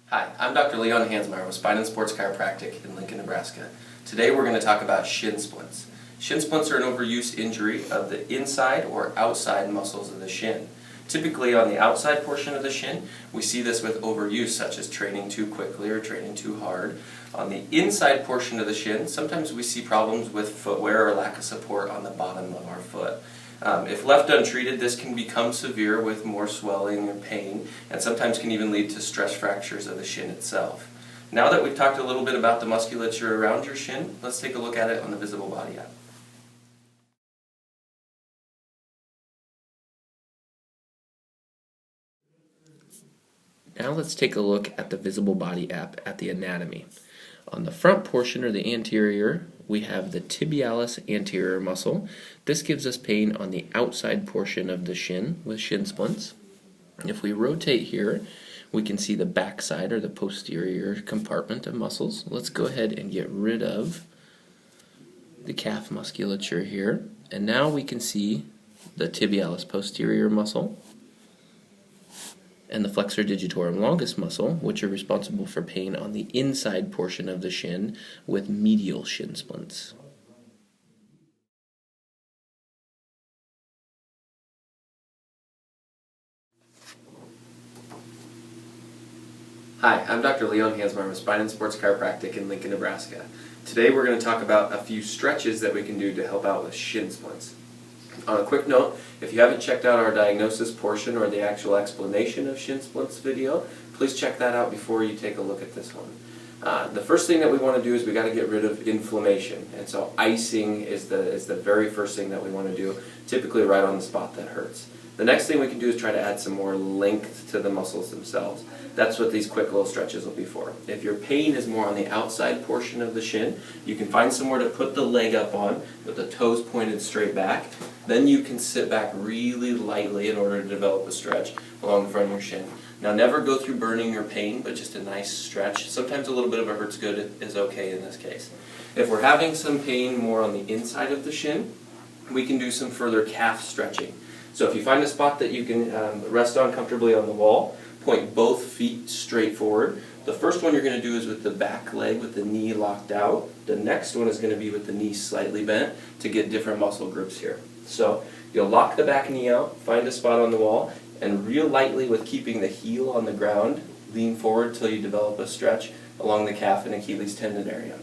Hi, I'm Dr. Leon Hansmeyer with Spine and Sports Chiropractic in Lincoln, Nebraska. Today we're going to talk about shin splints. Shin splints are an overuse injury of the inside or outside muscles of the shin. Typically on the outside portion of the shin, we see this with overuse such as training too quickly or training too hard. On the inside portion of the shin, sometimes we see problems with footwear or lack of support on the bottom of our foot. If left untreated, this can become severe with more swelling or pain, and sometimes can even lead to stress fractures of the shin itself. Now that we've talked a little bit about the musculature around your shin, let's take a look at it on the Visible Body app. Now let's take a look at the Visible Body app at the anatomy. On the front portion or the anterior, we have the tibialis anterior muscle. This gives us pain on the outside portion of the shin with shin splints. If we rotate here, we can see the backside or the posterior compartment of muscles. Let's go ahead and get rid of the calf musculature here. And now we can see the tibialis posterior muscle and the flexor digitorum longus muscle, which are responsible for pain on the inside portion of the shin with medial shin splints. Hi, I'm Dr. Leon Hansmeyer with Spine and Sports Chiropractic in Lincoln, Nebraska. Today we're going to talk about a few stretches that we can do to help out with shin splints. On a quick note, if you haven't checked out our diagnosis portion or the actual explanation of shin splints video, please check that out before you take a look at this one. The first thing that we want to do is we got to get rid of inflammation, and so icing is the very first thing that we want to do, typically right on the spot that hurts. The next thing we can do is try to add some more length to the muscles themselves. That's what these quick little stretches will be for. If your pain is more on the outside portion of the shin, you can find somewhere to put the leg up on with the toes pointed straight back. Then you can sit back really lightly in order to develop a stretch along the front of your shin. Now never go through burning or pain, but just a nice stretch. Sometimes a little bit of a hurt's good is okay in this case. If we're having some pain more on the inside of the shin, we can do some further calf stretching. So if you find a spot that you can rest on comfortably on the wall, point both feet straight forward. The first one you're going to do is with the back leg with the knee locked out. The next one is going to be with the knee slightly bent to get different muscle groups here. So you'll lock the back knee out, find a spot on the wall, and real lightly with keeping the heel on the ground, lean forward till you develop a stretch along the calf and Achilles tendon area.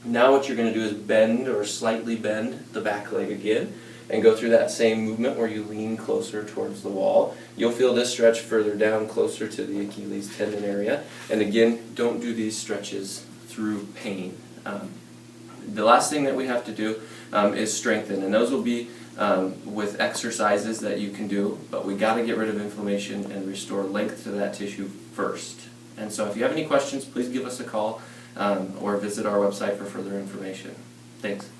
Now what you're going to do is bend or slightly bend the back leg again and go through that same movement where you lean closer towards the wall. You'll feel this stretch further down closer to the Achilles tendon area. And again, don't do these stretches through pain. The last thing that we have to do is strengthen, and those will be with exercises that you can do, but we got to get rid of inflammation and restore length to that tissue first. And so if you have any questions, please give us a call or visit our website for further information. Thanks.